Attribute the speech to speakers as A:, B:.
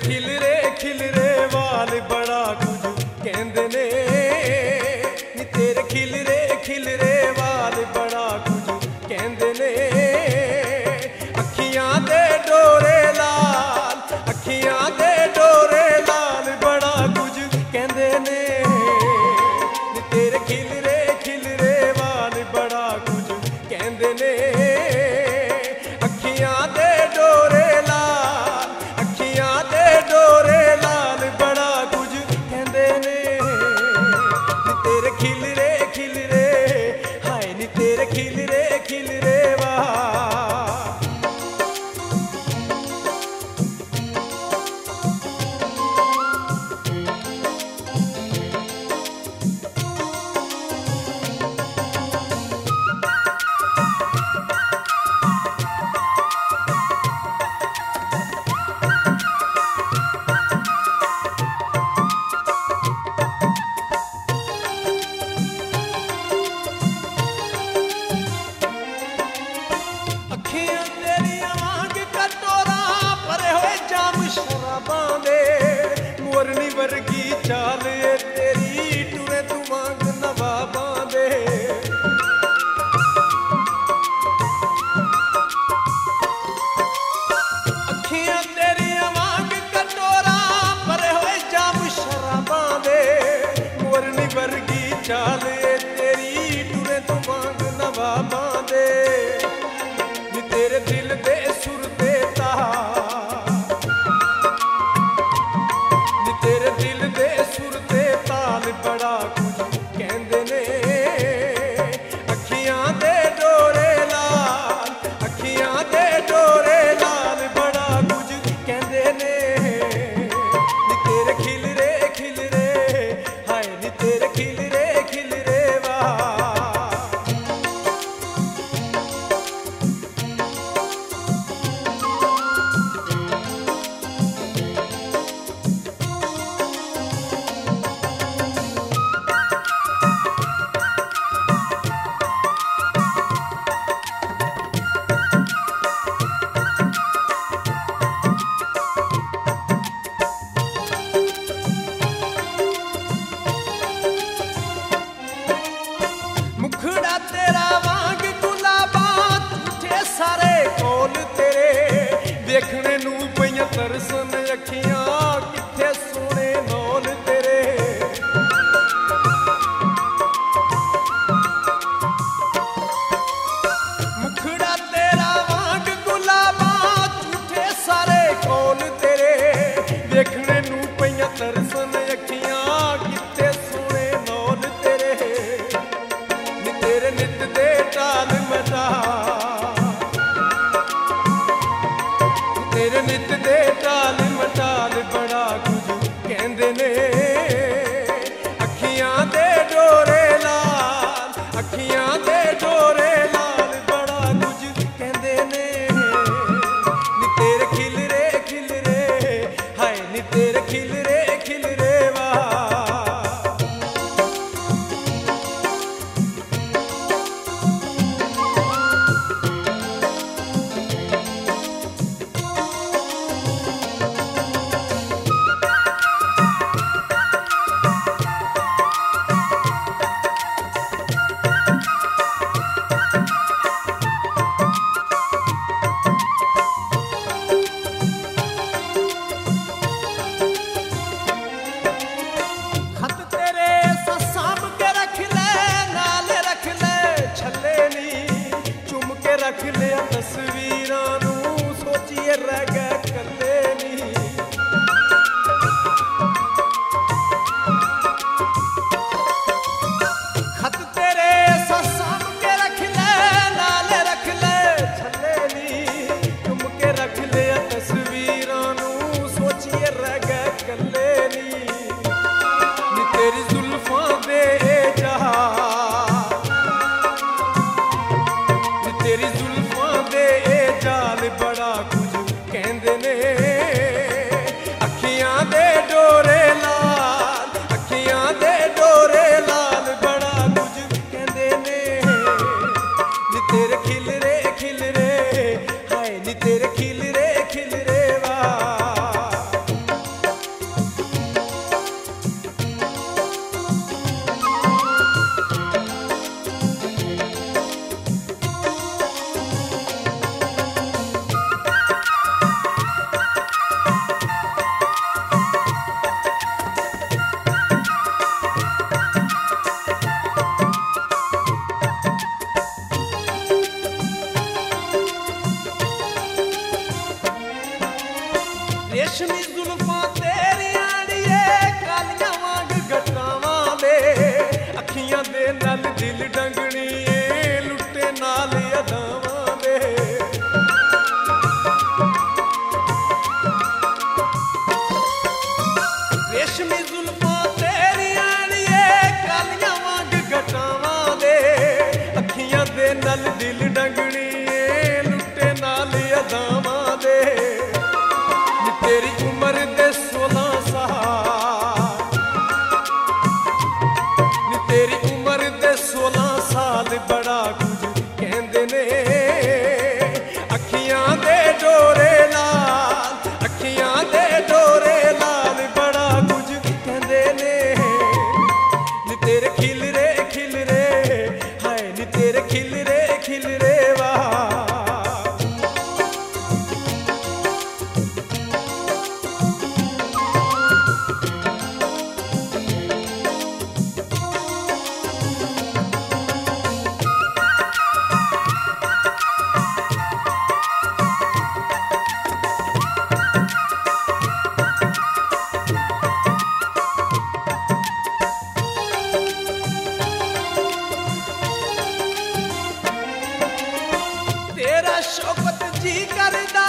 A: खिलरे वाल बड़ा कुछ कहंदे ने नी तेरे खिलरे वाल बड़ा कुछ कहंदे ने अखियां दे डोरे लाल बड़ा कुछ कहंदे ने नी तेरे खिलरे वाल बड़ा कुछ कहंदे ने अखियां दे डोरे लाल बड़ा कुछ कहंदे ने नी तेरे खिलरे हाय नी तेरे खिलरे वाह मोरनी वर्गी चाल तेरी टुरे तू वांग नवाबां दे अखियां तेरियां वांग कटोरा भरे होए जाम शराबां दे मोरनी वर्गी चाल तेरी टुरे तू वांग नवाबां दे नी तेरे दिल दे सुर दे तार तेरे दिल दे सुर दे ताल बड़ा कुछ कहंदे ने अखियां दे डोरे लाल बड़ा कुछ कहंदे ने नी तेरे खिलरे हाय नी तेरे खिलरे वाह मुखड़ा तेरा वांग गुलाबा झूठे सारे कोल तेरे देखने नू पईयां तरसन अखियां किथे सोने नौल तेरे मुखड़ा तेरा वांग गुलाबा झूठे सारे कोल तेरे देखने नू पईयां तरसन अखियां किथे सोने नौल तेरे तेरे नित दे टाल मटा तेरे नित दे टाल मटाल बड़ा कुछ कहंदे ने अखियां दे डोरे लाल बड़ा कुछ कहंदे ने नी तेरे खिलरे हाय नी तेरे खिलरे वाह रख लिया तस्वीरां नू सोचिए रह गए कल्ले नी खत तेरे साम के रख ले नाले रख ले छले नी चुम के रख लिया तस्वीरां नू सोचिए रह गए कल्ले नी तेरी जुल्फां दे तेरी जुल्फां दे जाल बड़ा कुछ कहंदे ने अखियां दे डोरे लाल बड़ा कुछ कहंदे ने नी तेरे खिलरे हाय नी तेरे खिलरे वाह रेशमी जुल्फां तेरियां नीए कालियां वांग गटावां दे अखियां दे नल दिल डंगणी लुट्टे नाल अदावां दे रेशमी जुल्फां तेरियां नीए कालियां वांग गटावां दे अखियां दे नल दिल डंगणी लुट्टे नाल अदावां दे तेरी उम्र दे 16 साल नी तेरी उम्र दे 16 साल बड़ा कुछ कहंदे ने अखियां दे डोरे लाल अखियां दे डोरे लाल बड़ा कुछ कहंदे ने नी तेरे खिलरे खिलरे हाय नी तेरे खिलरे खिलरे वाह तेरा शौकत जी करदा